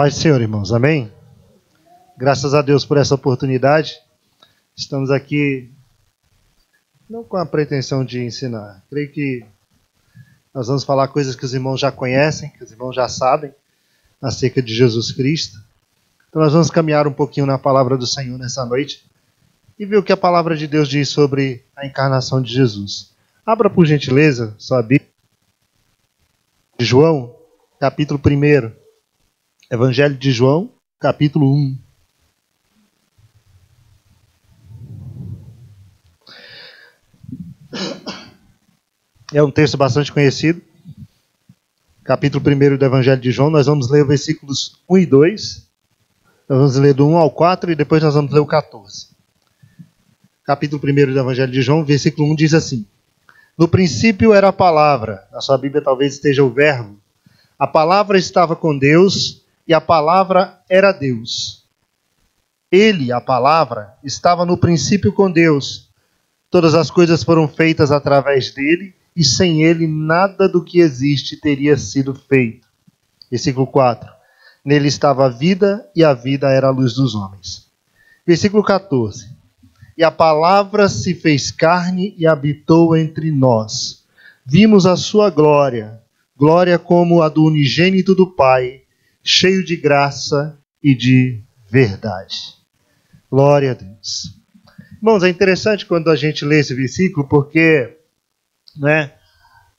Paz do Senhor, irmãos. Amém? Graças a Deus por essa oportunidade. Estamos aqui não com a pretensão de ensinar. Creio que nós vamos falar coisas que os irmãos já conhecem, que os irmãos já sabem, acerca de Jesus Cristo. Então nós vamos caminhar um pouquinho na palavra do Senhor nessa noite e ver o que a palavra de Deus diz sobre a encarnação de Jesus. Abra por gentileza sua Bíblia. João, capítulo 1. Evangelho de João, capítulo 1. É um texto bastante conhecido. Capítulo 1 do Evangelho de João. Nós vamos ler os versículos 1 e 2. Nós vamos ler do 1 ao 4 e depois nós vamos ler o 14. Capítulo 1 do Evangelho de João, versículo 1 diz assim: No princípio era a palavra. Na sua Bíblia talvez esteja o verbo. A palavra estava com Deus e a palavra era Deus. Ele, a palavra, estava no princípio com Deus. Todas as coisas foram feitas através dele, e sem ele nada do que existe teria sido feito. Versículo 4. Nele estava a vida, e a vida era a luz dos homens. Versículo 14. E a palavra se fez carne e habitou entre nós. Vimos a sua glória, glória como a do unigênito do Pai, cheio de graça e de verdade. Glória a Deus. Irmãos, é interessante quando a gente lê esse versículo, porque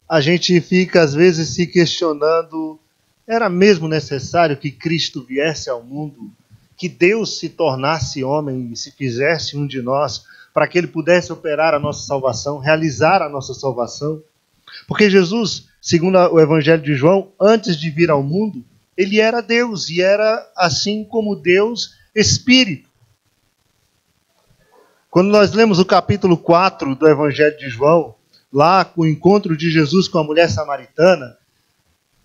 a gente fica às vezes se questionando, era mesmo necessário que Cristo viesse ao mundo, que Deus se tornasse homem e se fizesse um de nós, para que ele pudesse operar a nossa salvação, realizar a nossa salvação? Porque Jesus, segundo o Evangelho de João, antes de vir ao mundo, ele era Deus, e era assim como Deus, Espírito. Quando nós lemos o capítulo 4 do Evangelho de João, lá com o encontro de Jesus com a mulher samaritana,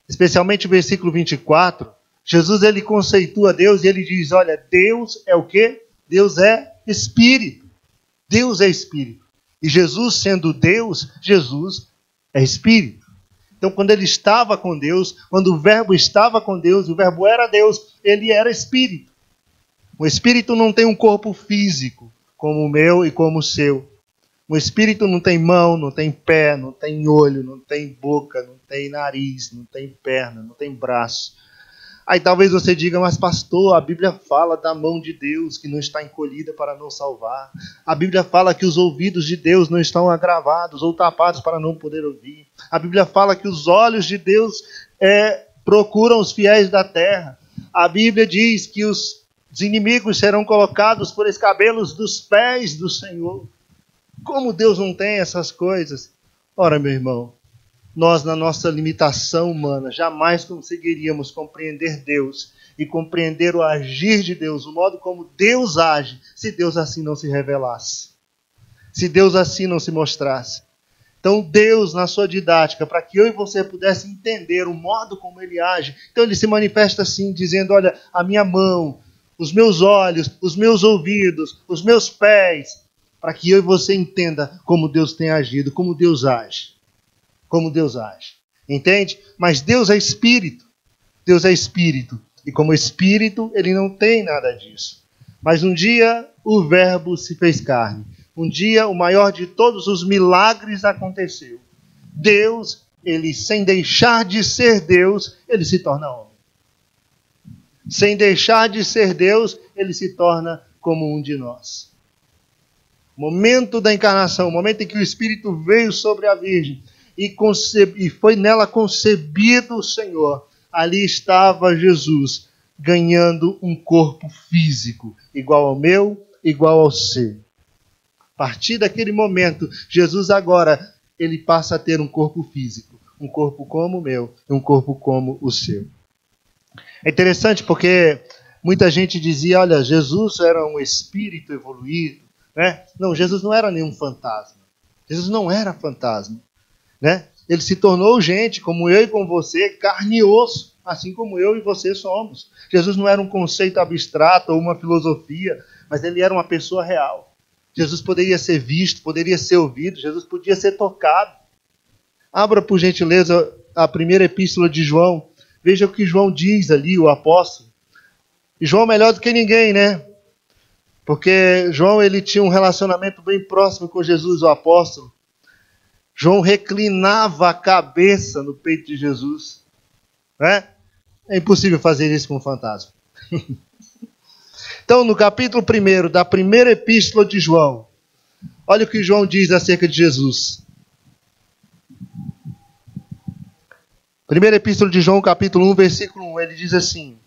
especialmente o versículo 24, Jesus ele conceitua Deus e ele diz, olha, Deus é o quê? Deus é Espírito. Deus é Espírito. E Jesus sendo Deus, Jesus é Espírito. Então, quando ele estava com Deus, quando o Verbo estava com Deus, e o Verbo era Deus, ele era Espírito. O Espírito não tem um corpo físico, como o meu e como o seu. O Espírito não tem mão, não tem pé, não tem olho, não tem boca, não tem nariz, não tem perna, não tem braço. Aí talvez você diga, mas pastor, a Bíblia fala da mão de Deus que não está encolhida para não salvar. A Bíblia fala que os ouvidos de Deus não estão agravados ou tapados para não poder ouvir. A Bíblia fala que os olhos de Deus procuram os fiéis da terra. A Bíblia diz que os inimigos serão colocados por escabelos dos pés do Senhor. Como Deus não tem essas coisas? Ora, meu irmão, nós, na nossa limitação humana, jamais conseguiríamos compreender Deus e compreender o agir de Deus, o modo como Deus age, se Deus assim não se revelasse, se Deus assim não se mostrasse. Então Deus, na sua didática, para que eu e você pudesse entender o modo como Ele age, então Ele se manifesta assim, dizendo, olha, a minha mão, os meus olhos, os meus ouvidos, os meus pés, para que eu e você entenda como Deus tem agido, como Deus age. Como Deus age. Entende? Mas Deus é Espírito. Deus é Espírito. E como Espírito, Ele não tem nada disso. Mas um dia o Verbo se fez carne. Um dia o maior de todos os milagres aconteceu. Deus, Ele sem deixar de ser Deus, Ele se torna homem. Sem deixar de ser Deus, Ele se torna como um de nós. Momento da encarnação, o momento em que o Espírito veio sobre a Virgem, e foi nela concebido o Senhor. Ali estava Jesus, ganhando um corpo físico, igual ao meu, igual ao seu. A partir daquele momento, Jesus agora, ele passa a ter um corpo físico, um corpo como o meu, um corpo como o seu. É interessante porque muita gente dizia, olha, Jesus era um espírito evoluído, né? Não, Jesus não era nenhum fantasma. Jesus não era fantasma. Ele se tornou gente, como eu e com você, carne e osso, assim como eu e você somos. Jesus não era um conceito abstrato ou uma filosofia, mas ele era uma pessoa real. Jesus poderia ser visto, poderia ser ouvido, Jesus podia ser tocado. Abra, por gentileza, a primeira epístola de João. Veja o que João diz ali, o apóstolo. E João melhor do que ninguém, né? Porque João ele tinha um relacionamento bem próximo com Jesus, o apóstolo. João reclinava a cabeça no peito de Jesus. Né? É impossível fazer isso com um fantasma. Então, no capítulo 1 da primeira epístola de João, olha o que João diz acerca de Jesus. Primeira epístola de João, capítulo 1, versículo 1, ele diz assim: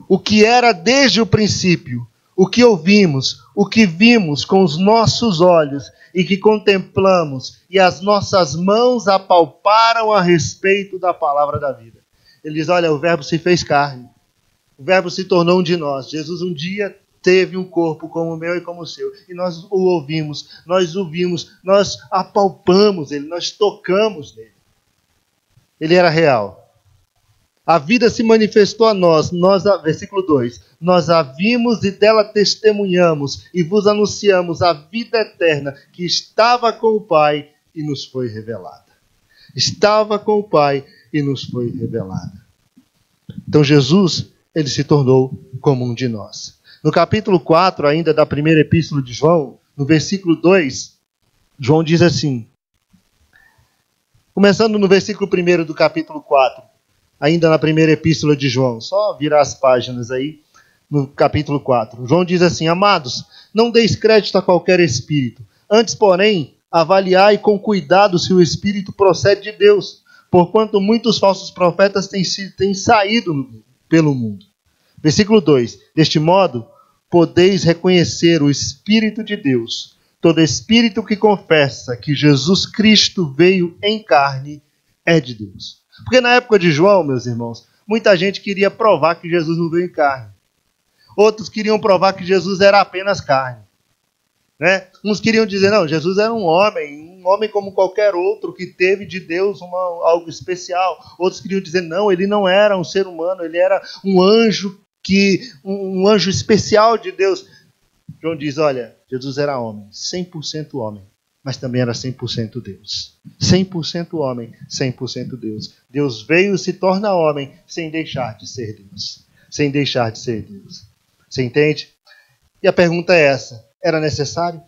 o que era desde o princípio, o que ouvimos, o que vimos com os nossos olhos e que contemplamos, e as nossas mãos apalparam a respeito da palavra da vida. Ele diz, olha, o verbo se fez carne. O verbo se tornou um de nós. Jesus um dia teve um corpo como o meu e como o seu. E nós o ouvimos, nós o vimos, nós apalpamos ele, nós tocamos nele. Ele era real. A vida se manifestou a nós, versículo 2, nós a vimos e dela testemunhamos e vos anunciamos a vida eterna que estava com o Pai e nos foi revelada. Estava com o Pai e nos foi revelada. Então Jesus, ele se tornou como um de nós. No capítulo 4, ainda da primeira epístola de João, no versículo 2, João diz assim, começando no versículo 1 do capítulo 4, ainda na primeira epístola de João, só virar as páginas aí, no capítulo 4. João diz assim, amados, não deis crédito a qualquer espírito, antes, porém, avaliai com cuidado se o espírito procede de Deus, porquanto muitos falsos profetas têm saído pelo mundo. Versículo 2, deste modo, podeis reconhecer o Espírito de Deus, todo espírito que confessa que Jesus Cristo veio em carne é de Deus. Porque na época de João, meus irmãos, muita gente queria provar que Jesus não veio em carne. Outros queriam provar que Jesus era apenas carne. Né? Uns queriam dizer, não, Jesus era um homem como qualquer outro, que teve de Deus algo especial. Outros queriam dizer, não, ele não era um ser humano, ele era um anjo, um anjo especial de Deus. João diz, olha, Jesus era homem, 100% homem, mas também era 100% Deus. 100% homem, 100% Deus. Deus veio e se torna homem sem deixar de ser Deus. Sem deixar de ser Deus. Você entende? E a pergunta é essa, era necessário?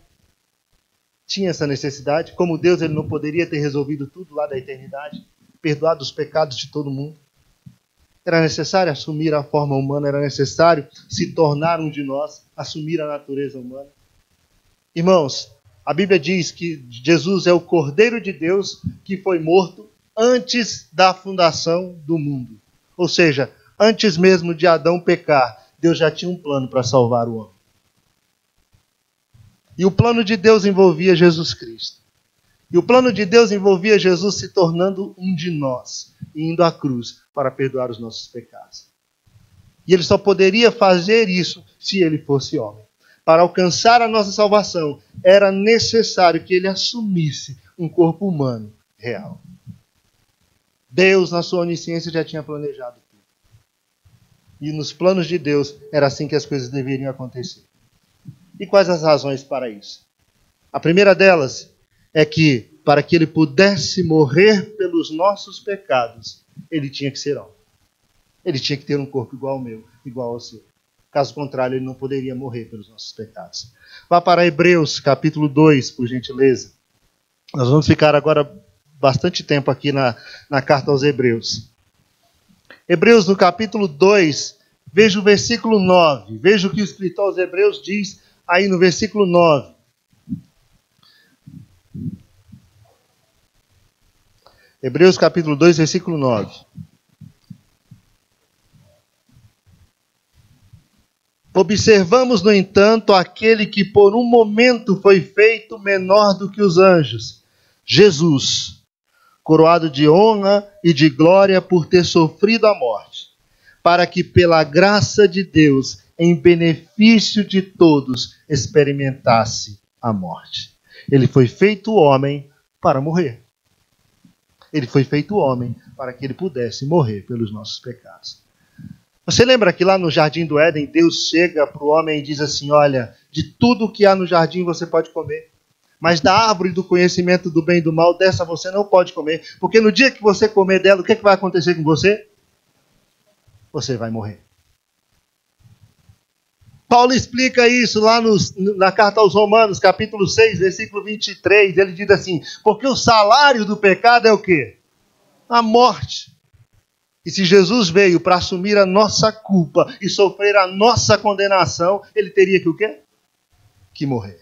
Tinha essa necessidade? Como Deus, ele não poderia ter resolvido tudo lá da eternidade? Perdoado os pecados de todo mundo? Era necessário assumir a forma humana? Era necessário se tornar um de nós? Assumir a natureza humana? Irmãos, a Bíblia diz que Jesus é o Cordeiro de Deus que foi morto antes da fundação do mundo. Ou seja, antes mesmo de Adão pecar, Deus já tinha um plano para salvar o homem. E o plano de Deus envolvia Jesus Cristo. E o plano de Deus envolvia Jesus se tornando um de nós, e indo à cruz para perdoar os nossos pecados. E ele só poderia fazer isso se ele fosse homem. Para alcançar a nossa salvação, era necessário que ele assumisse um corpo humano real. Deus, na sua onisciência, já tinha planejado tudo. E nos planos de Deus, era assim que as coisas deveriam acontecer. E quais as razões para isso? A primeira delas é que, para que ele pudesse morrer pelos nossos pecados, ele tinha que ser homem. Ele tinha que ter um corpo igual ao meu, igual ao seu. Caso contrário, ele não poderia morrer pelos nossos pecados. Vá para Hebreus, capítulo 2, por gentileza. Nós vamos ficar agora bastante tempo aqui na carta aos Hebreus. Hebreus, no capítulo 2, veja o versículo 9. Veja o que o escritor aos Hebreus diz aí no versículo 9. Hebreus, capítulo 2, versículo 9. Observamos, no entanto, aquele que por um momento foi feito menor do que os anjos, Jesus, coroado de honra e de glória por ter sofrido a morte, para que pela graça de Deus, em benefício de todos, experimentasse a morte. Ele foi feito homem para morrer. Ele foi feito homem para que ele pudesse morrer pelos nossos pecados. Você lembra que lá no Jardim do Éden, Deus chega para o homem e diz assim, olha, de tudo que há no jardim você pode comer, mas da árvore do conhecimento do bem e do mal, dessa você não pode comer, porque no dia que você comer dela, o que vai acontecer com você? Você vai morrer. Paulo explica isso lá na carta aos Romanos, capítulo 6, versículo 23. Ele diz assim: porque o salário do pecado é o quê? A morte. E se Jesus veio para assumir a nossa culpa e sofrer a nossa condenação, ele teria que o quê? Que morrer.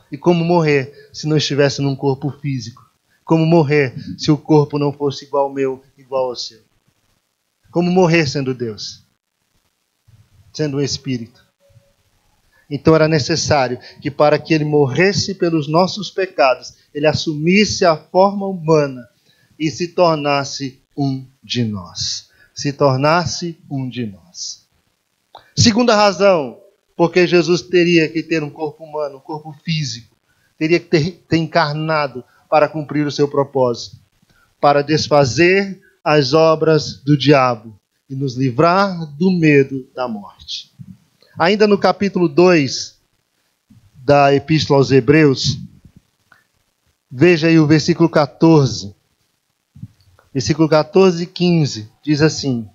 E como morrer se não estivesse num corpo físico? Como morrer se o corpo não fosse igual ao meu, igual ao seu? Como morrer sendo Deus? Sendo um espírito. Então era necessário que para que ele morresse pelos nossos pecados, ele assumisse a forma humana e se tornasse um de nós. Se tornasse um de nós. Segunda razão, porque Jesus teria que ter um corpo humano, um corpo físico. Teria que ter encarnado para cumprir o seu propósito. Para desfazer as obras do diabo e nos livrar do medo da morte. Ainda no capítulo 2 da Epístola aos Hebreus, veja aí o versículo 14. Versículo 14 e 15, diz assim: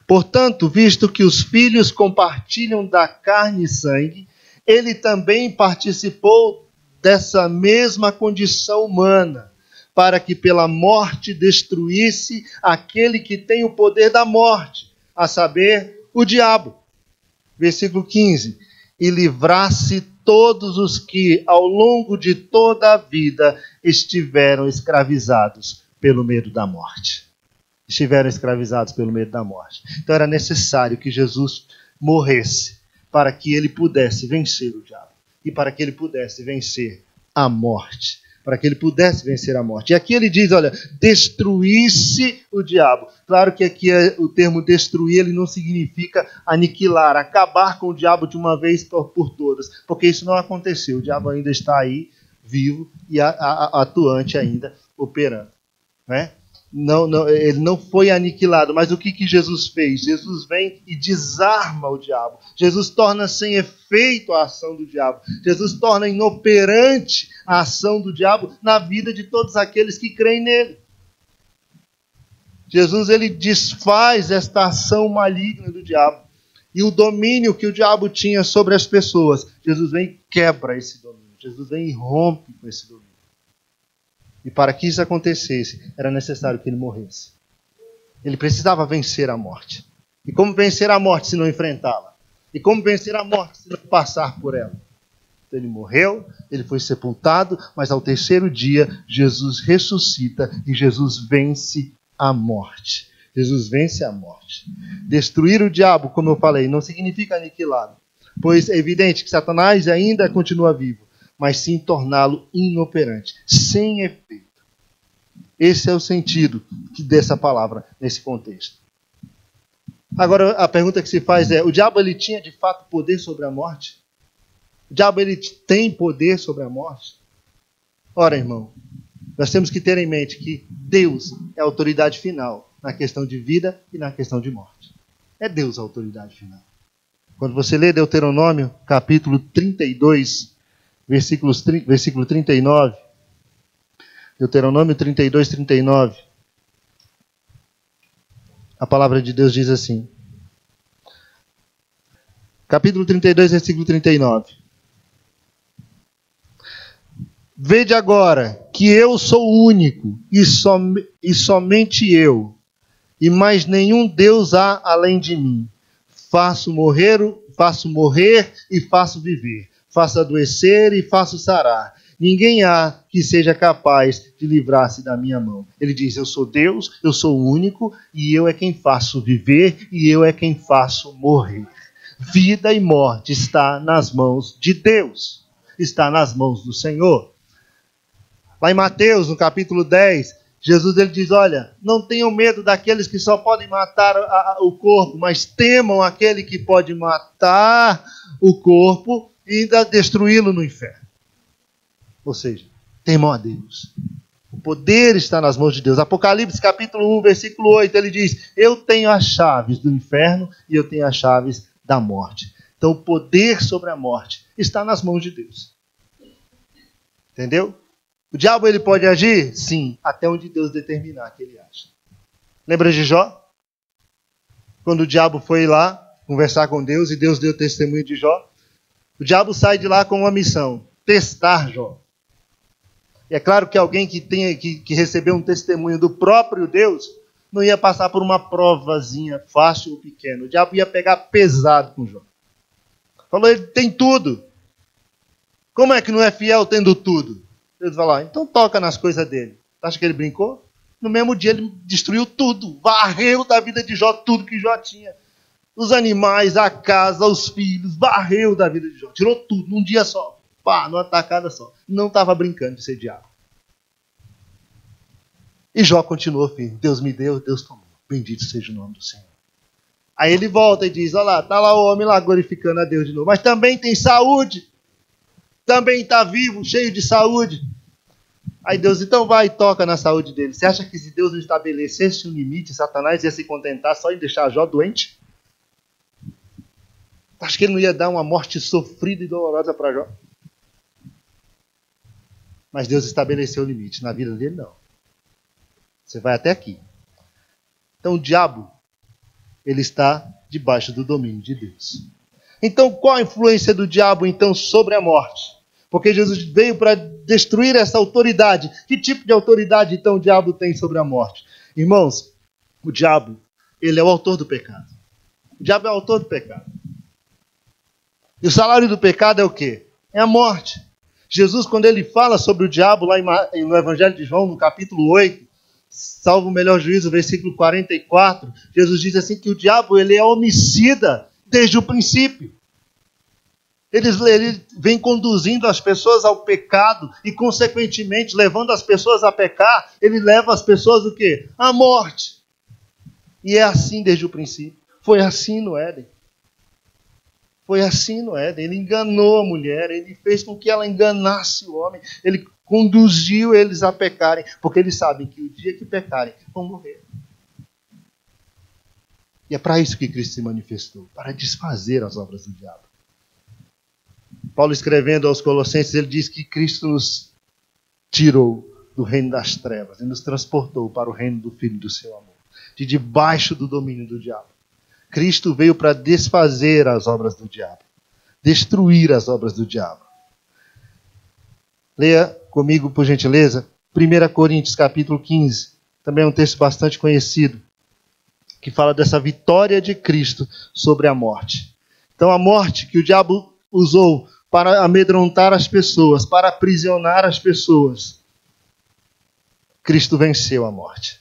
portanto, visto que os filhos compartilham da carne e sangue, ele também participou dessa mesma condição humana, para que pela morte destruísse aquele que tem o poder da morte, a saber, o diabo. Versículo 15. E livrasse todos os que, ao longo de toda a vida, estiveram escravizados pelo medo da morte. Estiveram escravizados pelo medo da morte. Então era necessário que Jesus morresse para que ele pudesse vencer o diabo. E para que ele pudesse vencer a morte. Para que ele pudesse vencer a morte. E aqui ele diz, olha, destruísse o diabo. Claro que aqui o termo destruir, ele não significa aniquilar, acabar com o diabo de uma vez por todas. Porque isso não aconteceu. O diabo ainda está aí, vivo e atuante ainda, operando. Né? Não, ele não foi aniquilado, mas o que Jesus fez? Jesus vem e desarma o diabo. Jesus torna sem efeito a ação do diabo. Jesus torna inoperante a ação do diabo na vida de todos aqueles que creem nele. Jesus, ele desfaz esta ação maligna do diabo. E o domínio que o diabo tinha sobre as pessoas, Jesus vem e quebra esse domínio. Jesus vem e rompe com esse domínio. E para que isso acontecesse, era necessário que ele morresse. Ele precisava vencer a morte. E como vencer a morte se não enfrentá-la? E como vencer a morte se não passar por ela? Então ele morreu, ele foi sepultado, mas ao terceiro dia, Jesus ressuscita e Jesus vence a morte. Jesus vence a morte. Destruir o diabo, como eu falei, não significa aniquilá-lo. Pois é evidente que Satanás ainda continua vivo. Mas sim torná-lo inoperante, sem efeito. Esse é o sentido dessa palavra nesse contexto. Agora, a pergunta que se faz é, o diabo ele tinha de fato poder sobre a morte? O diabo ele tem poder sobre a morte? Ora, irmão, nós temos que ter em mente que Deus é a autoridade final na questão de vida e na questão de morte. É Deus a autoridade final. Quando você lê Deuteronômio, capítulo 32, versículo 39. Deuteronômio 32, 39. A palavra de Deus diz assim. Capítulo 32, versículo 39. Vede agora que eu sou o único e somente eu, e mais nenhum Deus há além de mim. Faço morrer e faço viver. Faço adoecer e faço sarar. Ninguém há que seja capaz de livrar-se da minha mão. Ele diz, eu sou Deus, eu sou o único, e eu é quem faço viver, e eu é quem faço morrer. Vida e morte está nas mãos de Deus. Está nas mãos do Senhor. Lá em Mateus, no capítulo 10, Jesus ele diz, olha, não tenham medo daqueles que só podem matar o corpo, mas temam aquele que pode matar o corpo e ainda destruí-lo no inferno. Ou seja, temam a Deus. O poder está nas mãos de Deus. Apocalipse capítulo 1, versículo 8, ele diz, eu tenho as chaves do inferno e eu tenho as chaves da morte. Então o poder sobre a morte está nas mãos de Deus. Entendeu? O diabo ele pode agir? Sim, até onde Deus determinar que ele age. Lembra de Jó? Quando o diabo foi lá conversar com Deus, e Deus deu testemunho de Jó. O diabo sai de lá com uma missão: testar Jó. E é claro que alguém que recebeu um testemunho do próprio Deus não ia passar por uma provazinha fácil ou pequena. O diabo ia pegar pesado com Jó. Falou, ele tem tudo. Como é que não é fiel tendo tudo? Deus vai lá, então toca nas coisas dele. Acha que ele brincou? No mesmo dia ele destruiu tudo. Varreu da vida de Jó tudo que Jó tinha. Os animais, a casa, os filhos. Varreu da vida de Jó. Tirou tudo num dia só. Pá, numa tacada só. Não estava brincando de ser diabo. E Jó continuou firme. Deus me deu, Deus tomou. Bendito seja o nome do Senhor. Aí ele volta e diz, olha lá, está lá o homem lá glorificando a Deus de novo. Mas também tem saúde. Também está vivo, cheio de saúde. Aí Deus, então vai e toca na saúde dele. Você acha que se Deus não estabelecesse um limite, Satanás ia se contentar só em deixar Jó doente? Acho que ele não ia dar uma morte sofrida e dolorosa para Jó? Mas Deus estabeleceu o limite. Na vida dele, não. Você vai até aqui. Então o diabo, ele está debaixo do domínio de Deus. Então qual a influência do diabo então sobre a morte? Porque Jesus veio para destruir essa autoridade. Que tipo de autoridade então o diabo tem sobre a morte? Irmãos, o diabo, ele é o autor do pecado. O diabo é o autor do pecado. E o salário do pecado é o quê? É a morte. Jesus, quando ele fala sobre o diabo lá no Evangelho de João, no capítulo 8, salvo o melhor juízo, versículo 44, Jesus diz assim que o diabo ele é homicida desde o princípio. Ele vem conduzindo as pessoas ao pecado e, consequentemente, levando as pessoas a pecar, ele leva as pessoas o quê? À morte. E é assim desde o princípio. Foi assim no Éden. Foi assim no Éden. Ele enganou a mulher, ele fez com que ela enganasse o homem, ele conduziu eles a pecarem, porque eles sabem que o dia que pecarem, vão morrer. E é para isso que Cristo se manifestou, para desfazer as obras do diabo. Paulo, escrevendo aos Colossenses, ele diz que Cristo nos tirou do reino das trevas e nos transportou para o reino do Filho do seu amor, de debaixo do domínio do diabo. Cristo veio para desfazer as obras do diabo, destruir as obras do diabo. Leia comigo, por gentileza, 1 Coríntios capítulo 15, também é um texto bastante conhecido, que fala dessa vitória de Cristo sobre a morte. Então a morte que o diabo usou para amedrontar as pessoas, para aprisionar as pessoas, Cristo venceu a morte.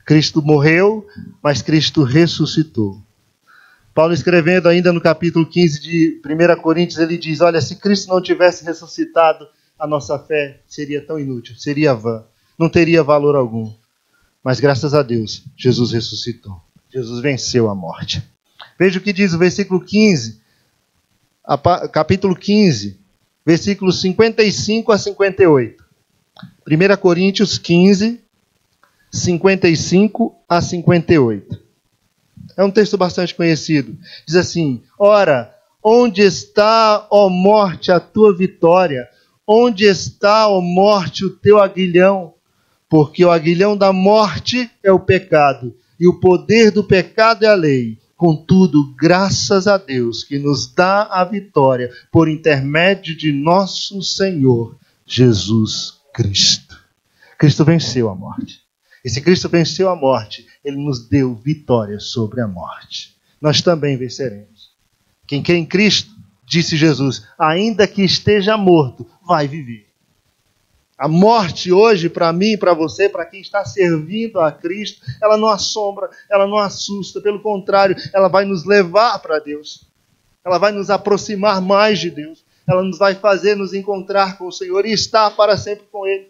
Cristo morreu, mas Cristo ressuscitou. Paulo, escrevendo ainda no capítulo 15 de 1 Coríntios, ele diz, olha, se Cristo não tivesse ressuscitado, a nossa fé seria tão inútil, seria vã, não teria valor algum. Mas graças a Deus, Jesus ressuscitou. Jesus venceu a morte. Veja o que diz o versículo 15, capítulo 15, versículos 55 a 58. 1 Coríntios 15, 55 a 58. É um texto bastante conhecido. Diz assim, ora, onde está, ó morte, a tua vitória? Onde está, ó morte, o teu aguilhão? Porque o aguilhão da morte é o pecado, e o poder do pecado é a lei. Contudo, graças a Deus que nos dá a vitória por intermédio de nosso Senhor Jesus Cristo. Cristo venceu a morte. E se Cristo venceu a morte, Ele nos deu vitória sobre a morte. Nós também venceremos. Quem crê em Cristo, disse Jesus, ainda que esteja morto, vai viver. A morte hoje, para mim, para você, para quem está servindo a Cristo, ela não assombra, ela não assusta. Pelo contrário, ela vai nos levar para Deus. Ela vai nos aproximar mais de Deus. Ela nos vai fazer nos encontrar com o Senhor e estar para sempre com Ele.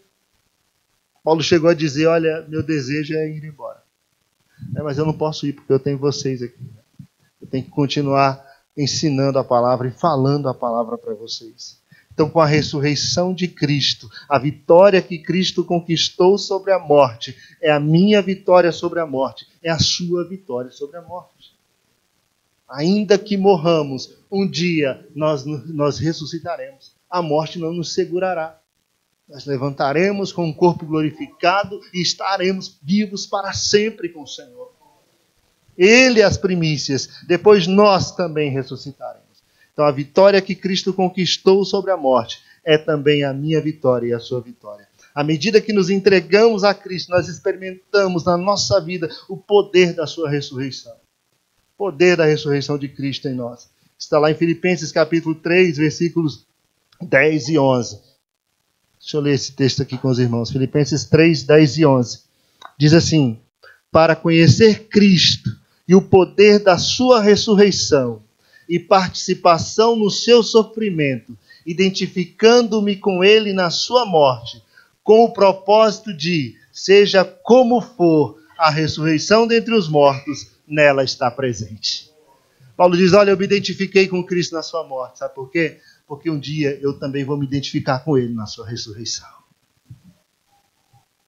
Paulo chegou a dizer, olha, meu desejo é ir embora. Mas eu não posso ir porque eu tenho vocês aqui. Eu tenho que continuar ensinando a palavra e falando a palavra para vocês. Então, com a ressurreição de Cristo, a vitória que Cristo conquistou sobre a morte, é a minha vitória sobre a morte, é a sua vitória sobre a morte. Ainda que morramos, um dia nós ressuscitaremos. A morte não nos segurará. Nós levantaremos com o corpo glorificado e estaremos vivos para sempre com o Senhor. Ele as primícias, depois nós também ressuscitaremos. Então a vitória que Cristo conquistou sobre a morte é também a minha vitória e a sua vitória. À medida que nos entregamos a Cristo, nós experimentamos na nossa vida o poder da sua ressurreição. O poder da ressurreição de Cristo em nós. Está lá em Filipenses capítulo 3, versículos 10 e 11. Deixa eu ler esse texto aqui com os irmãos. Filipenses 3, 10 e 11. Diz assim: para conhecer Cristo e o poder da sua ressurreição e participação no seu sofrimento, identificando-me com ele na sua morte, com o propósito de, seja como for, a ressurreição dentre os mortos, nela está presente. Paulo diz, olha, eu me identifiquei com Cristo na sua morte. Sabe por quê? Porque um dia eu também vou me identificar com ele na sua ressurreição.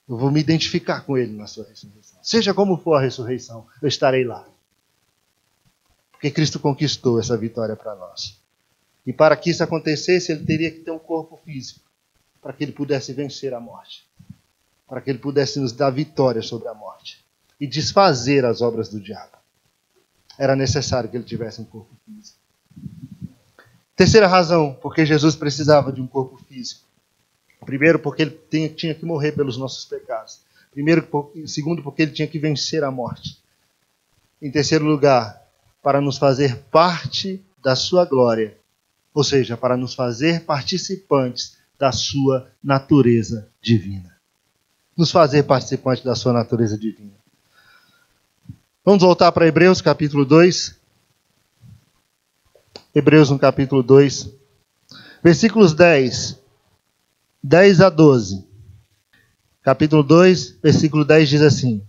Eu vou me identificar com ele na sua ressurreição. Seja como for a ressurreição, eu estarei lá. Porque Cristo conquistou essa vitória para nós. E para que isso acontecesse, ele teria que ter um corpo físico, para que ele pudesse vencer a morte, para que ele pudesse nos dar vitória sobre a morte e desfazer as obras do diabo. Era necessário que ele tivesse um corpo físico. Terceira razão, porque Jesus precisava de um corpo físico. Primeiro, porque ele tinha que morrer pelos nossos pecados. Segundo, porque ele tinha que vencer a morte. Em terceiro lugar, para nos fazer parte da sua glória. Ou seja, para nos fazer participantes da sua natureza divina. Nos fazer participantes da sua natureza divina. Vamos voltar para Hebreus capítulo 2. Hebreus no capítulo 2. Versículos 10 a 12. Capítulo 2, versículo 10 diz assim: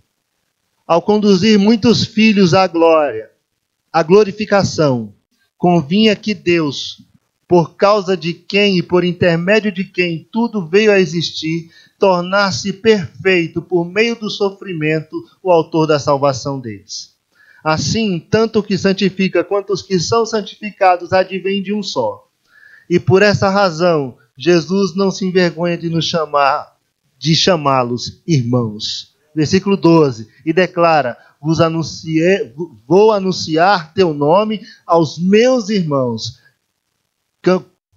ao conduzir muitos filhos à glória, à glorificação, convinha que Deus, por causa de quem e por intermédio de quem tudo veio a existir, tornar-se perfeito por meio do sofrimento o autor da salvação deles. Assim, tanto o que santifica quanto os que são santificados advêm de um só. E por essa razão, Jesus não se envergonha de de chamá-los irmãos. Versículo 12, e declara: vou anunciar teu nome aos meus irmãos,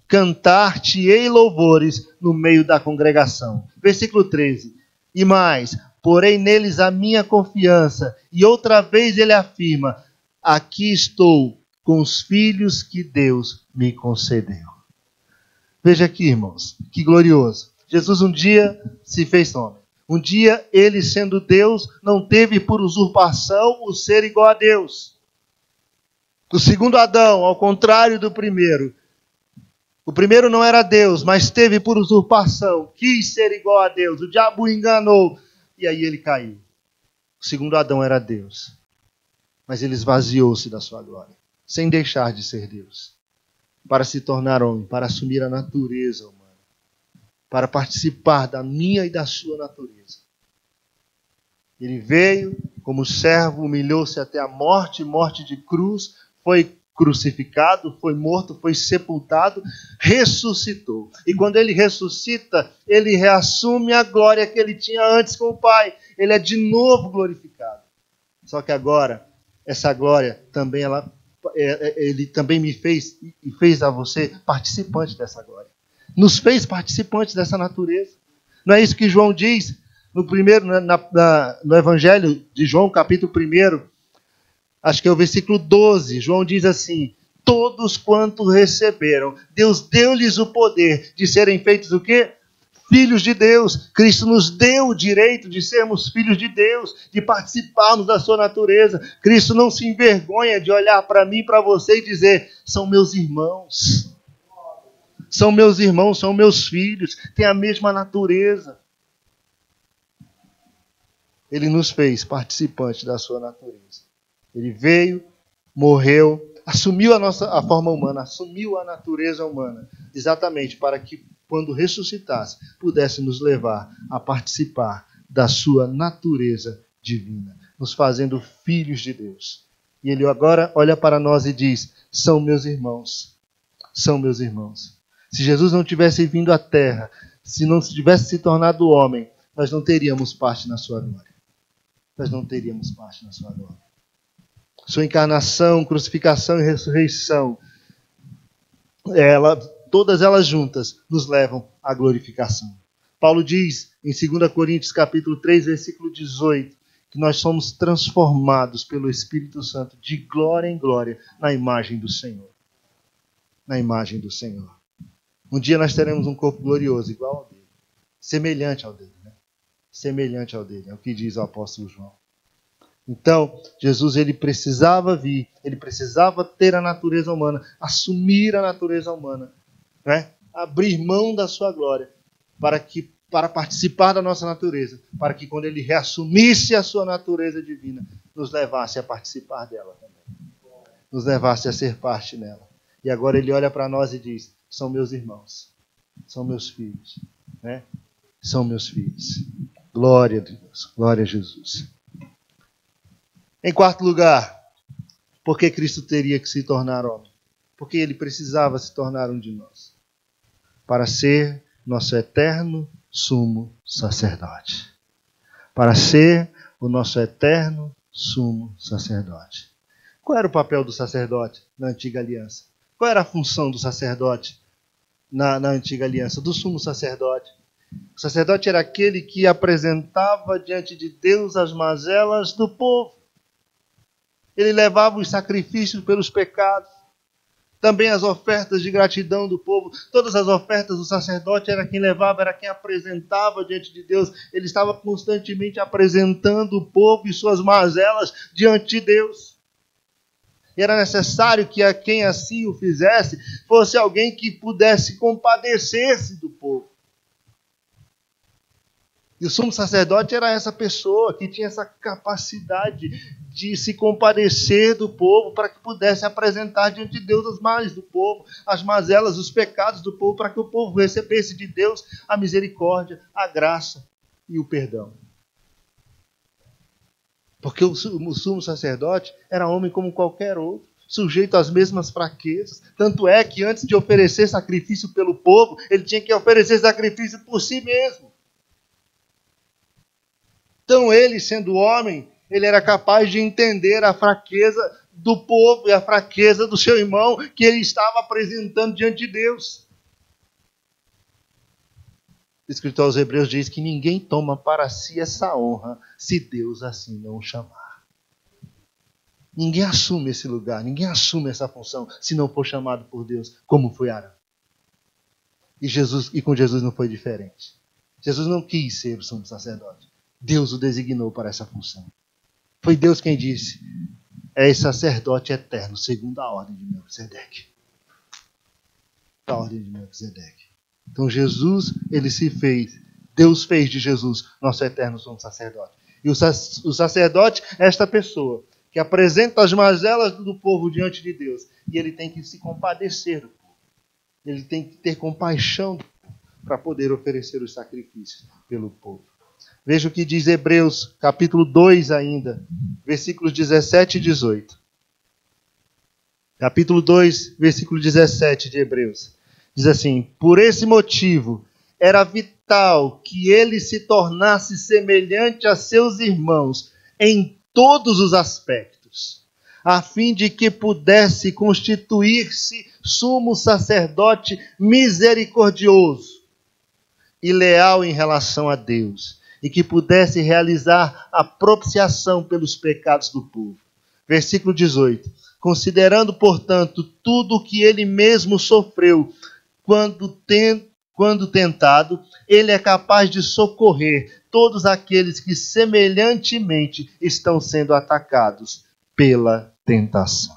cantar-te-ei louvores no meio da congregação. Versículo 13, e mais, porei neles a minha confiança, e outra vez ele afirma: aqui estou com os filhos que Deus me concedeu. Veja aqui, irmãos, que glorioso. Jesus um dia se fez homem. Um dia, ele sendo Deus, não teve por usurpação o ser igual a Deus. O segundo Adão, ao contrário do primeiro. O primeiro não era Deus, mas teve por usurpação, quis ser igual a Deus. O diabo o enganou e aí ele caiu. O segundo Adão era Deus, mas ele esvaziou-se da sua glória, sem deixar de ser Deus, para se tornar homem, para assumir a natureza humana, para participar da minha e da sua natureza. Ele veio como servo, humilhou-se até a morte, morte de cruz, foi crucificado, foi morto, foi sepultado, ressuscitou. E quando ele ressuscita, ele reassume a glória que ele tinha antes com o Pai. Ele é de novo glorificado. Só que agora, essa glória também, ele também me fez e fez a você participante dessa glória. Nos fez participantes dessa natureza. Não é isso que João diz no Evangelho de João, capítulo 1, acho que é o versículo 12. João diz assim: todos quanto receberam, Deus deu-lhes o poder de serem feitos o quê? Filhos de Deus. Cristo nos deu o direito de sermos filhos de Deus, de participarmos da sua natureza. Cristo não se envergonha de olhar para mim e para você e dizer: são meus irmãos. São meus irmãos, são meus filhos, têm a mesma natureza. Ele nos fez participantes da sua natureza. Ele veio, morreu, assumiu a forma humana, assumiu a natureza humana, exatamente para que, quando ressuscitasse, pudesse nos levar a participar da sua natureza divina, nos fazendo filhos de Deus. E ele agora olha para nós e diz: são meus irmãos, são meus irmãos. Se Jesus não tivesse vindo à terra, se não tivesse se tornado homem, nós não teríamos parte na sua glória. Nós não teríamos parte na sua glória. Sua encarnação, crucificação e ressurreição, todas elas juntas nos levam à glorificação. Paulo diz em 2 Coríntios capítulo 3, versículo 18, que nós somos transformados pelo Espírito Santo de glória em glória na imagem do Senhor. Na imagem do Senhor. Um dia nós teremos um corpo glorioso, igual ao dele. Semelhante ao dele. Né? Semelhante ao dele, é o que diz o apóstolo João. Então, Jesus ele precisava vir, ele precisava ter a natureza humana, assumir a natureza humana, né? Abrir mão da sua glória, para participar da nossa natureza, para que quando ele reassumisse a sua natureza divina, nos levasse a participar dela também, nos levasse a ser parte dela. E agora ele olha para nós e diz: são meus irmãos, são meus filhos, né? São meus filhos. Glória a Deus, glória a Jesus. Em quarto lugar, por que Cristo teria que se tornar homem? Porque ele precisava se tornar um de nós, para ser nosso eterno sumo sacerdote. Para ser o nosso eterno sumo sacerdote. Qual era o papel do sacerdote na antiga aliança? Qual era a função do sacerdote na antiga aliança, do sumo sacerdote? O sacerdote era aquele que apresentava diante de Deus as mazelas do povo. Ele levava os sacrifícios pelos pecados, também as ofertas de gratidão do povo. Todas as ofertas do sacerdote era quem levava, era quem apresentava diante de Deus. Ele estava constantemente apresentando o povo e suas mazelas diante de Deus. E era necessário que a quem assim o fizesse fosse alguém que pudesse compadecer-se do povo. E o sumo sacerdote era essa pessoa que tinha essa capacidade de se compadecer do povo para que pudesse apresentar diante de Deus os males do povo, as mazelas, os pecados do povo, para que o povo recebesse de Deus a misericórdia, a graça e o perdão. Porque o sumo sacerdote era homem como qualquer outro, sujeito às mesmas fraquezas. Tanto é que antes de oferecer sacrifício pelo povo, ele tinha que oferecer sacrifício por si mesmo. Então ele, sendo homem, ele era capaz de entender a fraqueza do povo e a fraqueza do seu irmão que ele estava apresentando diante de Deus. O escritor aos Hebreus diz que ninguém toma para si essa honra se Deus assim não o chamar. Ninguém assume esse lugar, ninguém assume essa função se não for chamado por Deus, como foi Arão. E com Jesus não foi diferente. Jesus não quis ser o sumo sacerdote. Deus o designou para essa função. Foi Deus quem disse: é sacerdote eterno, segundo a ordem de Melquisedeque. A ordem de Melquisedeque. Então Jesus, ele se fez, Deus fez de Jesus nosso eterno sumo sacerdote. E o sacerdote é esta pessoa que apresenta as mazelas do povo diante de Deus. E ele tem que se compadecer do povo. Ele tem que ter compaixão do povo para poder oferecer os sacrifícios pelo povo. Veja o que diz Hebreus, capítulo 2 ainda, versículos 17 e 18. Capítulo 2, versículo 17 de Hebreus. Diz assim: por esse motivo, era vital que ele se tornasse semelhante a seus irmãos em todos os aspectos, a fim de que pudesse constituir-se sumo sacerdote misericordioso e leal em relação a Deus, e que pudesse realizar a propiciação pelos pecados do povo. Versículo 18. Considerando, portanto, tudo o que ele mesmo sofreu quando tentado, ele é capaz de socorrer todos aqueles que semelhantemente estão sendo atacados pela tentação.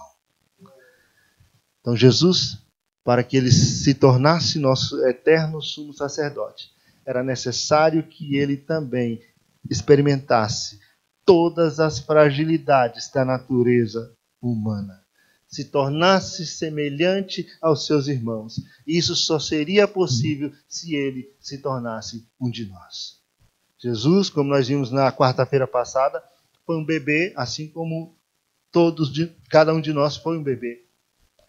Então Jesus, para que ele se tornasse nosso eterno sumo sacerdote, era necessário que ele também experimentasse todas as fragilidades da natureza humana. Se tornasse semelhante aos seus irmãos. E isso só seria possível se ele se tornasse um de nós. Jesus, como nós vimos na quarta-feira passada, foi um bebê, assim como cada um de nós foi um bebê.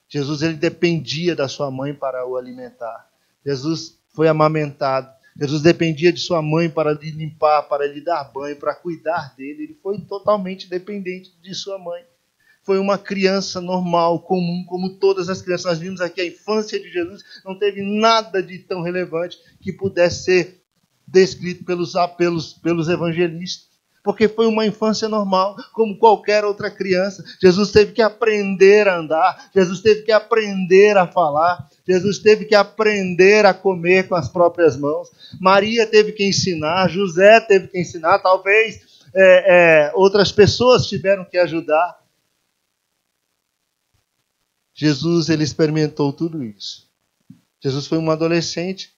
Jesus, ele dependia da sua mãe para o alimentar. Jesus foi amamentado. Jesus dependia de sua mãe para lhe limpar, para lhe dar banho, para cuidar dele. Ele foi totalmente dependente de sua mãe. foi uma criança normal, comum, como todas as crianças. Nós vimos aqui a infância de Jesus, não teve nada de tão relevante que pudesse ser descrito pelos evangelistas. Porque foi uma infância normal, como qualquer outra criança. Jesus teve que aprender a andar, Jesus teve que aprender a falar, Jesus teve que aprender a comer com as próprias mãos. Maria teve que ensinar, José teve que ensinar, talvez outras pessoas tiveram que ajudar. Jesus, ele experimentou tudo isso. Jesus foi um adolescente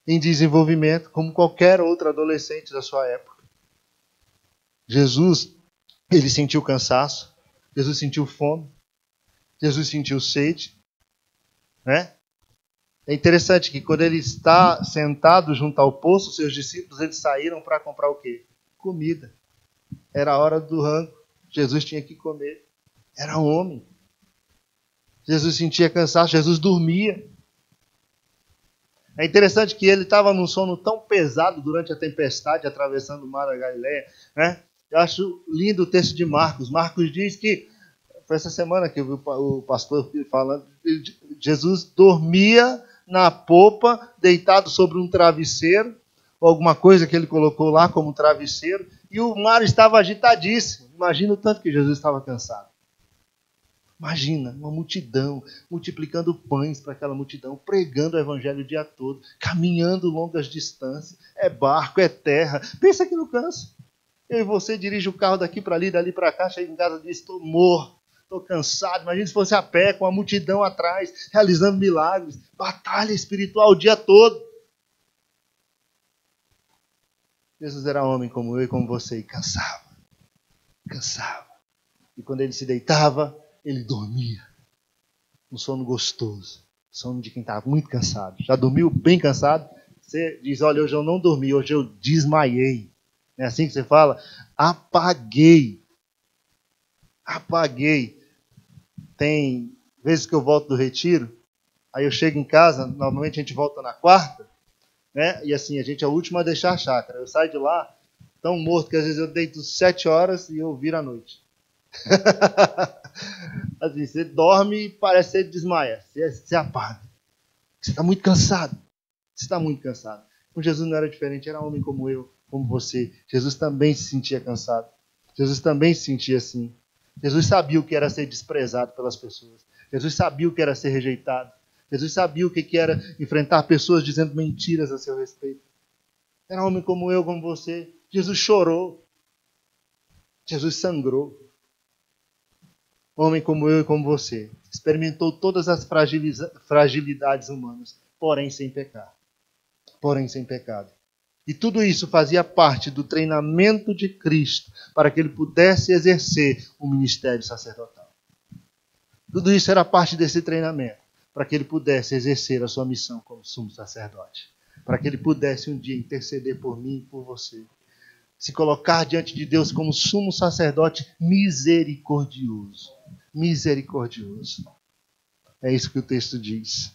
em desenvolvimento, como qualquer outro adolescente da sua época. Jesus, ele sentiu cansaço, Jesus sentiu fome, Jesus sentiu sede, né? É interessante que quando ele está sentado junto ao poço, seus discípulos eles saíram para comprar o quê? Comida. Era a hora do rango. Jesus tinha que comer. Era homem. Jesus sentia cansaço, Jesus dormia. É interessante que ele estava num sono tão pesado durante a tempestade, atravessando o mar da Galileia, né? Eu acho lindo o texto de Marcos. Marcos diz que, foi essa semana que eu vi o pastor falando, Jesus dormia na popa, deitado sobre um travesseiro, ou alguma coisa que ele colocou lá como travesseiro, e o mar estava agitadíssimo. Imagina o tanto que Jesus estava cansado. Imagina, uma multidão, multiplicando pães para aquela multidão, pregando o evangelho o dia todo, caminhando longas distâncias, é barco, é terra. Pensa que não cansa. Eu e você dirige o carro daqui para ali, dali para cá, chega em casa e diz, estou morto, estou cansado. Imagina se fosse a pé, com a multidão atrás, realizando milagres, batalha espiritual o dia todo. Jesus era homem como eu e como você, e cansava. E quando ele se deitava, ele dormia. Um sono gostoso. Sono de quem está muito cansado. Já dormiu bem cansado? Você diz, olha, hoje eu não dormi, hoje eu desmaiei. É assim que você fala? Apaguei. Tem vezes que eu volto do retiro, aí eu chego em casa, normalmente a gente volta na quarta, né? E assim, a gente é o último a deixar a chácara. Eu saio de lá tão morto que às vezes eu deito 7 horas e eu viro à noite. Assim, você dorme e parece que você desmaia, você apaga. Você está muito cansado. Com Jesus não era diferente, era homem como eu, como você. Jesus também se sentia cansado. Jesus também se sentia assim. Jesus sabia o que era ser desprezado pelas pessoas. Jesus sabia o que era ser rejeitado. Jesus sabia o que era enfrentar pessoas dizendo mentiras a seu respeito. Era homem como eu, como você. Jesus chorou. Jesus sangrou. Homem como eu e como você. Experimentou todas as fragilidades humanas, porém sem pecar. E tudo isso fazia parte do treinamento de Cristo para que ele pudesse exercer o ministério sacerdotal. Tudo isso era parte desse treinamento para que ele pudesse exercer a sua missão como sumo sacerdote. Para que ele pudesse um dia interceder por mim e por você. Se colocar diante de Deus como sumo sacerdote misericordioso. Misericordioso. É isso que o texto diz.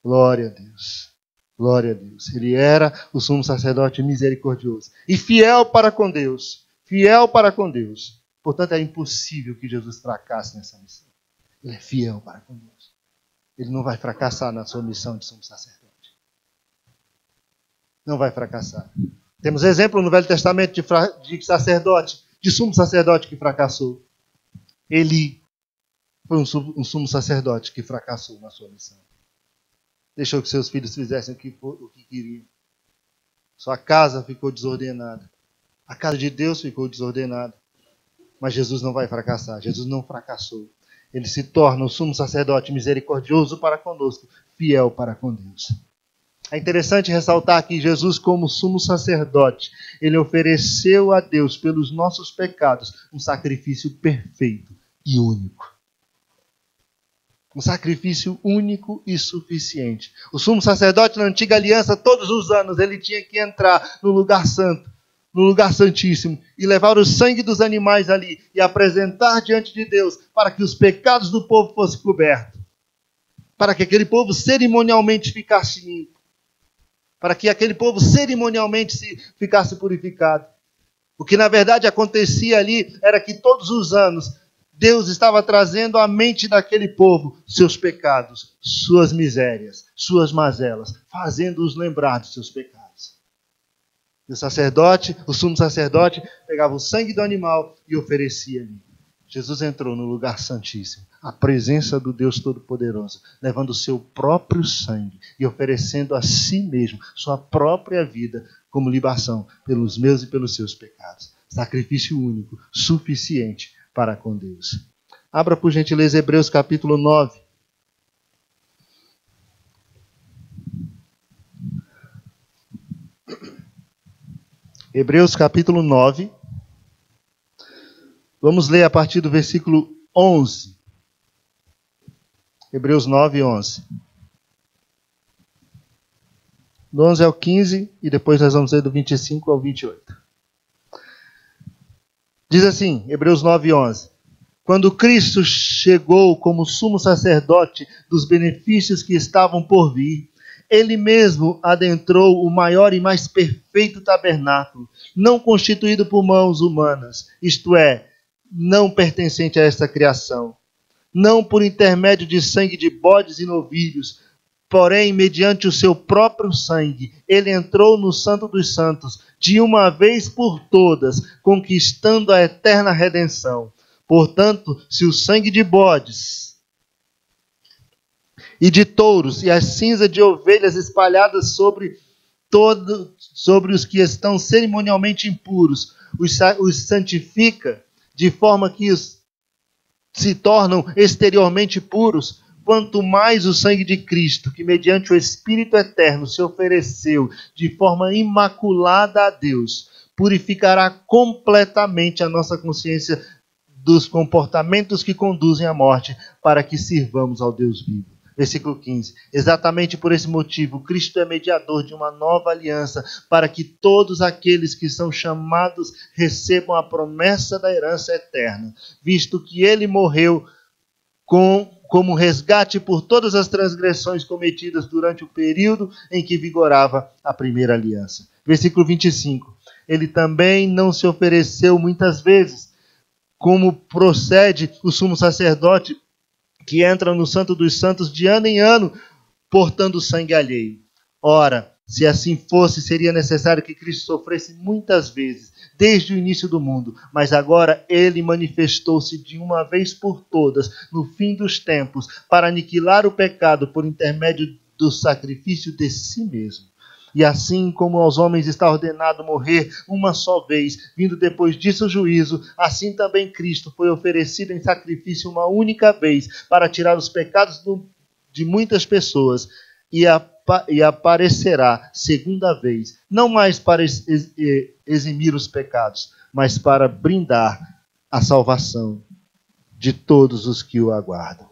Glória a Deus. Glória a Deus. Ele era o sumo sacerdote misericordioso. E fiel para com Deus. Fiel para com Deus. Portanto, é impossível que Jesus fracasse nessa missão. Ele é fiel para com Deus. Ele não vai fracassar na sua missão de sumo sacerdote. Não vai fracassar. Temos exemplo no Velho Testamento de sacerdote, de sumo sacerdote que fracassou. Eli foi um sumo sacerdote que fracassou na sua missão. Deixou que seus filhos fizessem o que queriam. Sua casa ficou desordenada. A casa de Deus ficou desordenada. Mas Jesus não vai fracassar. Jesus não fracassou. Ele se torna o sumo sacerdote misericordioso para conosco, fiel para com Deus. É interessante ressaltar que Jesus, como sumo sacerdote, ele ofereceu a Deus pelos nossos pecados um sacrifício perfeito e único. Um sacrifício único e suficiente. O sumo sacerdote na antiga aliança, todos os anos, ele tinha que entrar no lugar santo, no lugar santíssimo, e levar o sangue dos animais ali e apresentar diante de Deus para que os pecados do povo fossem cobertos. Para que aquele povo cerimonialmente ficasse limpo. Para que aquele povo cerimonialmente ficasse purificado. O que na verdade acontecia ali era que todos os anos Deus estava trazendo à mente daquele povo seus pecados, suas misérias, suas mazelas, fazendo-os lembrar de seus pecados. E o sumo sacerdote, pegava o sangue do animal e oferecia ali. Jesus entrou no lugar santíssimo, a presença do Deus Todo-Poderoso, levando o seu próprio sangue e oferecendo a si mesmo sua própria vida como libação pelos meus e pelos seus pecados. Sacrifício único, suficiente para com Deus. Abra por gentileza Hebreus capítulo 9. Hebreus capítulo 9. Vamos ler a partir do versículo 11. Hebreus 9, 11. Do 11 ao 15 e depois nós vamos ler do 25 ao 28. Diz assim, Hebreus 9, 11. Quando Cristo chegou como sumo sacerdote dos benefícios que estavam por vir, ele mesmo adentrou o maior e mais perfeito tabernáculo, não constituído por mãos humanas, isto é, não pertencente a esta criação, não por intermédio de sangue de bodes e novilhos, porém, mediante o seu próprio sangue, ele entrou no Santo dos Santos, de uma vez por todas, conquistando a eterna redenção. Portanto, se o sangue de bodes e de touros e a cinza de ovelhas espalhadas sobre os que estão cerimonialmente impuros, os santifica, de forma que os se tornam exteriormente puros, quanto mais o sangue de Cristo, que mediante o Espírito Eterno se ofereceu de forma imaculada a Deus, purificará completamente a nossa consciência dos comportamentos que conduzem à morte, para que sirvamos ao Deus vivo. Versículo 15. Exatamente por esse motivo, Cristo é mediador de uma nova aliança, para que todos aqueles que são chamados recebam a promessa da herança eterna, visto que ele morreu como resgate por todas as transgressões cometidas durante o período em que vigorava a primeira aliança. Versículo 25. Ele também não se ofereceu muitas vezes, como procede o sumo sacerdote, que entra no Santo dos Santos de ano em ano, portando sangue alheio. Ora, se assim fosse, seria necessário que Cristo sofresse muitas vezes, desde o início do mundo, mas agora ele manifestou-se de uma vez por todas, no fim dos tempos, para aniquilar o pecado por intermédio do sacrifício de si mesmo. E assim como aos homens está ordenado morrer uma só vez, vindo depois disso o juízo, assim também Cristo foi oferecido em sacrifício uma única vez, para tirar os pecados de muitas pessoas, e aparecerá segunda vez, não mais para eximir os pecados, mas para brindar a salvação de todos os que o aguardam.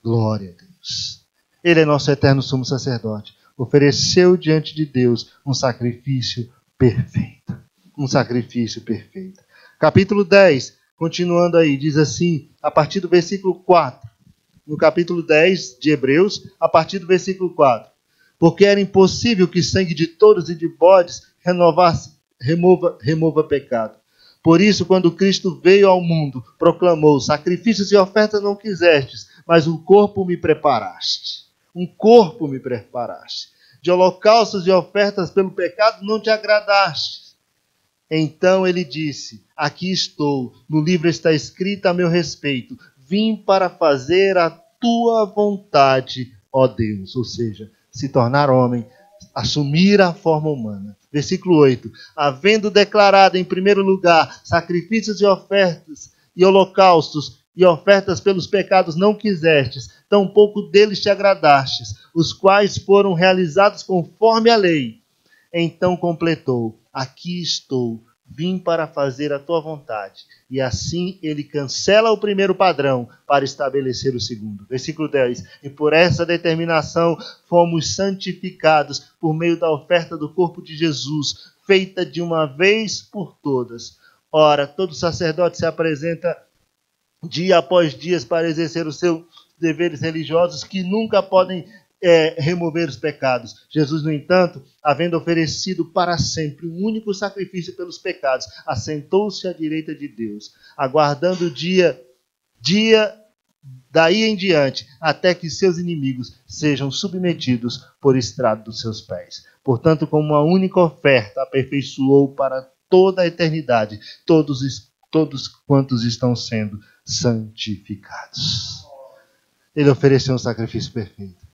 Glória a Deus. Ele é nosso eterno sumo sacerdote. Ofereceu diante de Deus um sacrifício perfeito. Um sacrifício perfeito. Capítulo 10, continuando aí, diz assim, a partir do versículo 4. No capítulo 10 de Hebreus, a partir do versículo 4. Porque era impossível que sangue de touros e de bodes remova pecado. Por isso, quando Cristo veio ao mundo, proclamou: sacrifícios e ofertas não quisestes, mas um corpo me preparaste. Um corpo me preparaste. De holocaustos e ofertas pelo pecado não te agradaste. Então ele disse: aqui estou, no livro está escrito a meu respeito: vim para fazer a tua vontade, ó Deus. Ou seja, se tornar homem, assumir a forma humana. Versículo 8. Havendo declarado em primeiro lugar sacrifícios e ofertas e holocaustos e ofertas pelos pecados não quisestes, tampouco deles te agradastes, os quais foram realizados conforme a lei. Então completou: aqui estou, vim para fazer a tua vontade. E assim ele cancela o primeiro padrão para estabelecer o segundo. Versículo 10. E por essa determinação fomos santificados por meio da oferta do corpo de Jesus, feita de uma vez por todas. Ora, todo sacerdote se apresenta dia após dia para exercer os seus deveres religiosos, que nunca podem remover os pecados. Jesus, no entanto, havendo oferecido para sempre um único sacrifício pelos pecados, assentou-se à direita de Deus, aguardando o dia daí em diante, até que seus inimigos sejam submetidos por estrado dos seus pés. Portanto, como uma única oferta, aperfeiçoou para toda a eternidade todos quantos estão sendo santificados. Ele ofereceu um sacrifício perfeito.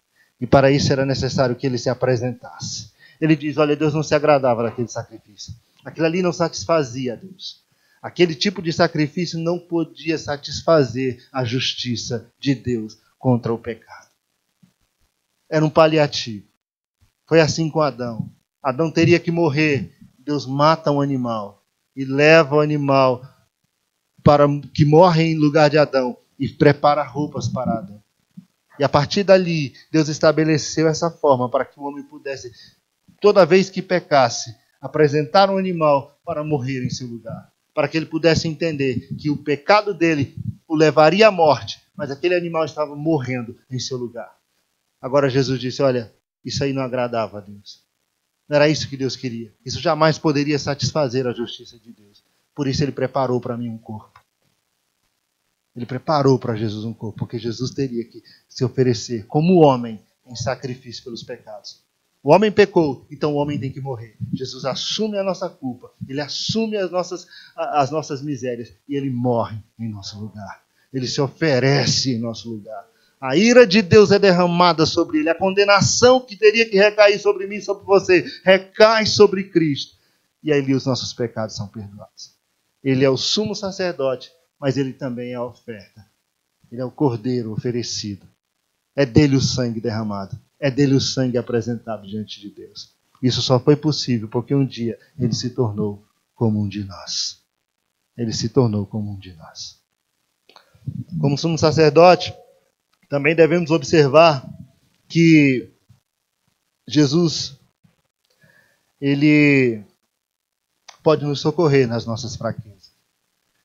E para isso era necessário que ele se apresentasse. Ele diz, olha, Deus não se agradava daquele sacrifício. Aquilo ali não satisfazia a Deus. Aquele tipo de sacrifício não podia satisfazer a justiça de Deus contra o pecado. Era um paliativo. Foi assim com Adão. Adão teria que morrer. Deus mata um animal e leva o animal para que morre em lugar de Adão e prepara roupas para Adão. E a partir dali, Deus estabeleceu essa forma para que o homem pudesse, toda vez que pecasse, apresentar um animal para morrer em seu lugar. Para que ele pudesse entender que o pecado dele o levaria à morte, mas aquele animal estava morrendo em seu lugar. Agora Jesus disse, olha, isso aí não agradava a Deus. Não era isso que Deus queria. Isso jamais poderia satisfazer a justiça de Deus. Por isso ele preparou para mim um corpo. Ele preparou para Jesus um corpo, porque Jesus teria que se oferecer como homem em sacrifício pelos pecados. O homem pecou, então o homem tem que morrer. Jesus assume a nossa culpa, ele assume as nossas misérias e ele morre em nosso lugar. Ele se oferece em nosso lugar. A ira de Deus é derramada sobre ele. A condenação que teria que recair sobre mim e sobre você recai sobre Cristo. E aí os nossos pecados são perdoados. Ele é o sumo sacerdote, mas ele também é a oferta. Ele é o cordeiro oferecido. É dele o sangue derramado. É dele o sangue apresentado diante de Deus. Isso só foi possível porque um dia ele se tornou como um de nós. Ele se tornou como um de nós. Como sumo sacerdote, também devemos observar que Jesus, ele pode nos socorrer nas nossas fraquezas.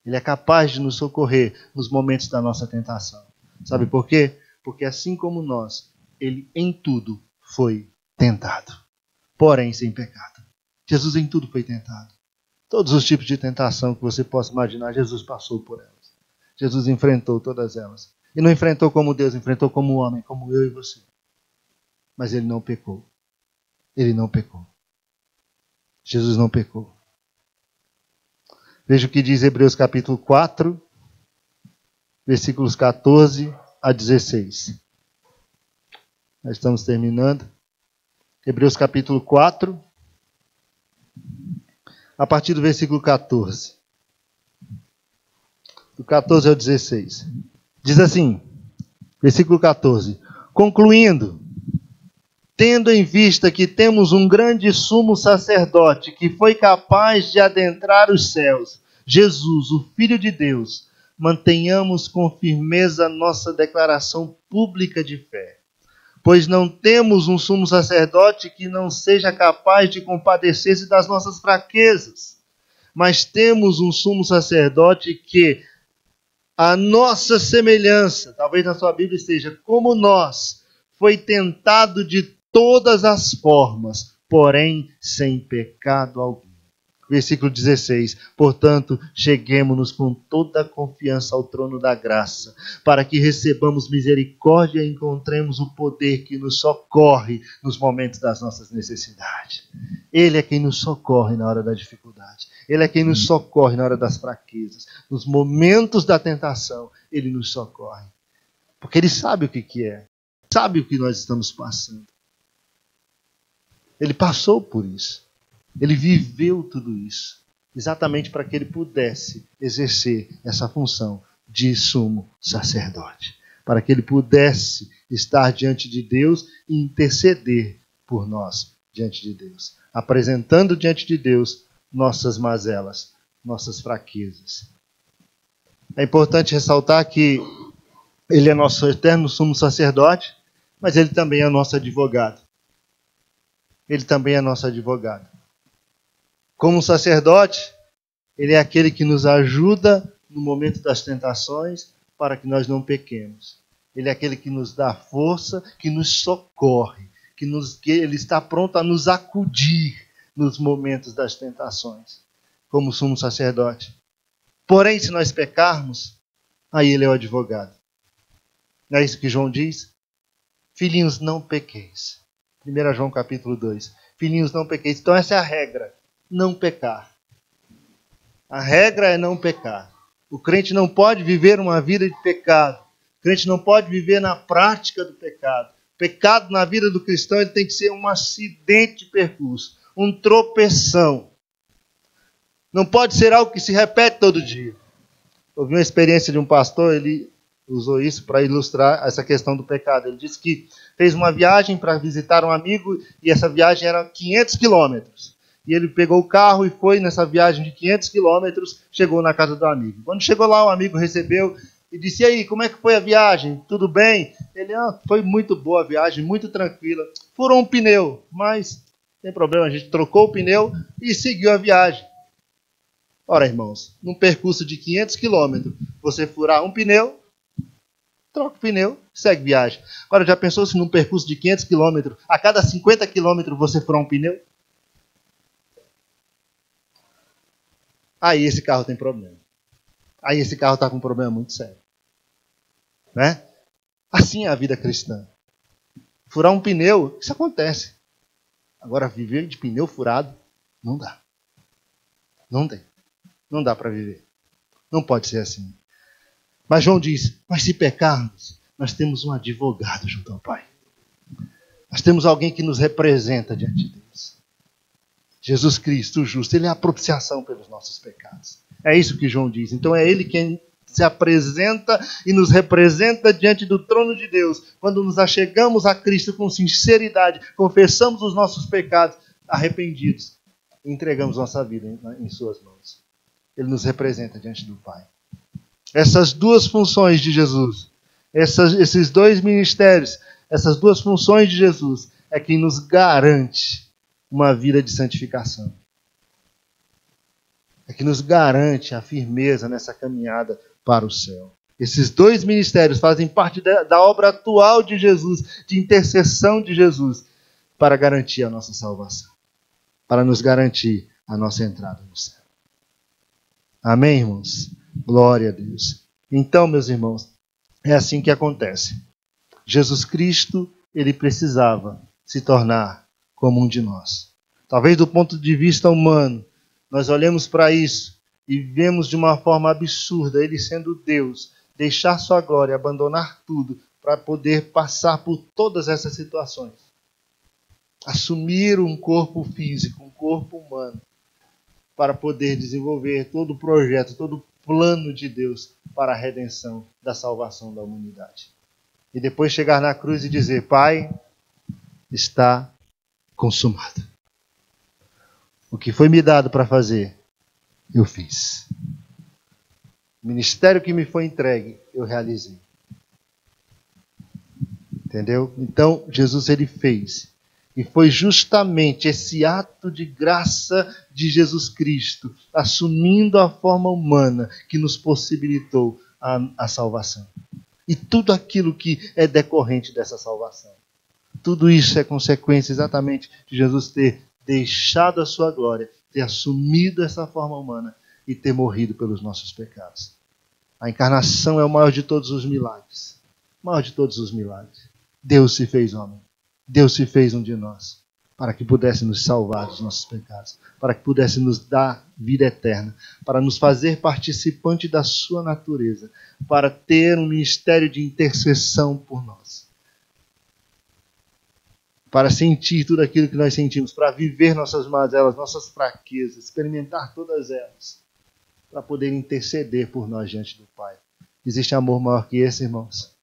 Ele é capaz de nos socorrer nos momentos da nossa tentação. Sabe por quê? Porque assim como nós, ele em tudo foi tentado, porém sem pecado. Jesus em tudo foi tentado. Todos os tipos de tentação que você possa imaginar, Jesus passou por elas. Jesus enfrentou todas elas. E não enfrentou como Deus, enfrentou como homem, como eu e você. Mas ele não pecou. Ele não pecou. Jesus não pecou. Veja o que diz Hebreus capítulo 4, versículos 14 a 16. Nós estamos terminando. Hebreus capítulo 4, a partir do versículo 14. Do 14 ao 16. Diz assim, versículo 14. Concluindo, tendo em vista que temos um grande sumo sacerdote que foi capaz de adentrar os céus, Jesus, o Filho de Deus, mantenhamos com firmeza nossa declaração pública de fé. Pois não temos um sumo sacerdote que não seja capaz de compadecer-se das nossas fraquezas, mas temos um sumo sacerdote que, a nossa semelhança, talvez na sua Bíblia esteja, como nós, foi tentado de todas as formas, porém sem pecado algum. Versículo 16. Portanto, cheguemo-nos com toda a confiança ao trono da graça, para que recebamos misericórdia e encontremos o poder que nos socorre nos momentos das nossas necessidades. Ele é quem nos socorre na hora da dificuldade. Ele é quem nos socorre na hora das fraquezas. Nos momentos da tentação, ele nos socorre. Porque ele sabe o que é. Sabe o que nós estamos passando. Ele passou por isso. Ele viveu tudo isso, exatamente para que ele pudesse exercer essa função de sumo sacerdote. Para que ele pudesse estar diante de Deus e interceder por nós diante de Deus. Apresentando diante de Deus nossas mazelas, nossas fraquezas. É importante ressaltar que ele é nosso eterno sumo sacerdote, mas ele também é nosso advogado. Ele também é nosso advogado. Como sacerdote, ele é aquele que nos ajuda no momento das tentações para que nós não pequemos. Ele é aquele que nos dá força, que nos socorre, que ele está pronto a nos acudir nos momentos das tentações, como sumo sacerdote. Porém, se nós pecarmos, Aí ele é o advogado. Não é isso que João diz? Filhinhos, não pequeis. 1 João capítulo 2. Filhinhos, não pequeis. Então essa é a regra. Não pecar. A regra é não pecar. O crente não pode viver uma vida de pecado. O crente não pode viver na prática do pecado. O pecado na vida do cristão ele tem que ser um acidente de percurso. Um tropeção. Não pode ser algo que se repete todo dia. Eu vi uma experiência de um pastor, ele usou isso para ilustrar essa questão do pecado. Ele disse que fez uma viagem para visitar um amigo e essa viagem era 500 quilômetros. E ele pegou o carro e foi nessa viagem de 500 quilômetros, chegou na casa do amigo. Quando chegou lá, o amigo recebeu e disse, e aí, como é que foi a viagem? Tudo bem? Ele, foi muito boa a viagem, muito tranquila. Furou um pneu, mas não tem problema, a gente trocou o pneu e seguiu a viagem. Ora, irmãos, num percurso de 500 quilômetros, você furar um pneu, troca o pneu, segue viagem. Agora, já pensou se num percurso de 500 quilômetros, a cada 50 quilômetros você furar um pneu? Aí esse carro tem problema. Aí esse carro está com um problema muito sério. Né? Assim é a vida cristã. Furar um pneu, isso acontece. Agora, viver de pneu furado, não dá. Não tem. Não dá para viver. Não pode ser assim. Mas João diz, mas se pecarmos, nós temos um advogado junto ao Pai. Nós temos alguém que nos representa diante de Deus. Jesus Cristo, o justo, ele é a propiciação pelos nossos pecados. É isso que João diz. Então é ele quem se apresenta e nos representa diante do trono de Deus. Quando nos achegamos a Cristo com sinceridade, confessamos os nossos pecados arrependidos e entregamos nossa vida em suas mãos. Ele nos representa diante do Pai. Essas duas funções de Jesus, esses dois ministérios, essas duas funções de Jesus é quem nos garante uma vida de santificação. É que nos garante a firmeza nessa caminhada para o céu. Esses dois ministérios fazem parte da obra atual de Jesus, de intercessão de Jesus, para garantir a nossa salvação, para nos garantir a nossa entrada no céu. Amém, irmãos? Glória a Deus. Então, meus irmãos, é assim que acontece. Jesus Cristo, ele precisava se tornar como um de nós. Talvez do ponto de vista humano, nós olhemos para isso e vemos de uma forma absurda, ele sendo Deus, deixar sua glória, abandonar tudo para poder passar por todas essas situações. Assumir um corpo físico, um corpo humano, para poder desenvolver todo o projeto, todo o plano de Deus para a redenção da salvação da humanidade. E depois chegar na cruz e dizer, Pai, está consumado. O que foi me dado para fazer, eu fiz. O ministério que me foi entregue, eu realizei. Entendeu? Então, Jesus, ele fez. E foi justamente esse ato de graça de Jesus Cristo, assumindo a forma humana, que nos possibilitou a salvação. E tudo aquilo que é decorrente dessa salvação. Tudo isso é consequência exatamente de Jesus ter deixado a sua glória, ter assumido essa forma humana e ter morrido pelos nossos pecados. A encarnação é o maior de todos os milagres. O maior de todos os milagres. Deus se fez homem. Deus se fez um de nós, para que pudesse nos salvar dos nossos pecados, para que pudesse nos dar vida eterna, para nos fazer participante da sua natureza, para ter um ministério de intercessão por nós, para sentir tudo aquilo que nós sentimos, para viver nossas mazelas, nossas fraquezas, experimentar todas elas, para poder interceder por nós diante do Pai. Existe amor maior que esse, irmãos?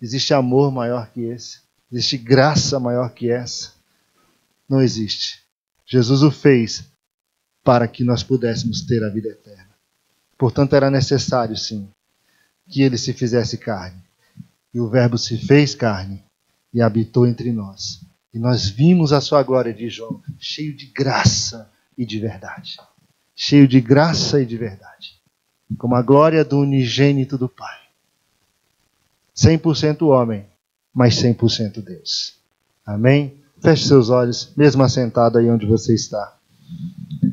Existe amor maior que esse? Existe graça maior que essa? Não existe. Jesus o fez para que nós pudéssemos ter a vida eterna. Portanto, era necessário, sim, que ele se fizesse carne. E o Verbo se fez carne e habitou entre nós. E nós vimos a sua glória, diz João, cheio de graça e de verdade. Cheio de graça e de verdade. Como a glória do unigênito do Pai. 100% homem, mas 100% Deus. Amém? Feche seus olhos, mesmo assentado aí onde você está.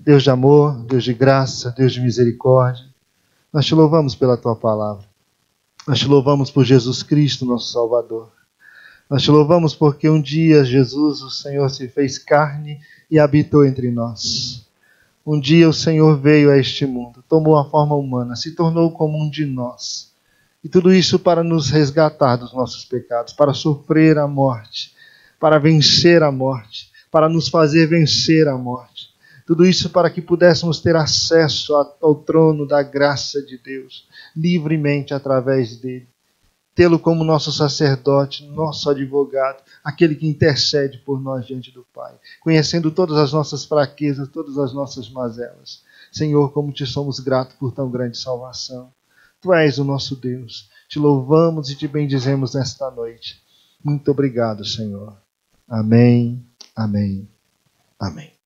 Deus de amor, Deus de graça, Deus de misericórdia, nós te louvamos pela tua palavra. Nós te louvamos por Jesus Cristo, nosso Salvador. Nós te louvamos porque um dia Jesus, o Senhor, se fez carne e habitou entre nós. Um dia o Senhor veio a este mundo, tomou a forma humana, se tornou como um de nós. E tudo isso para nos resgatar dos nossos pecados, para sofrer a morte, para vencer a morte, para nos fazer vencer a morte. Tudo isso para que pudéssemos ter acesso ao trono da graça de Deus, livremente através dele. Tê-lo como nosso sacerdote, nosso advogado, aquele que intercede por nós diante do Pai, conhecendo todas as nossas fraquezas, todas as nossas mazelas. Senhor, como te somos gratos por tão grande salvação. Tu és o nosso Deus. Te louvamos e te bendizemos nesta noite. Muito obrigado, Senhor. Amém, amém, amém.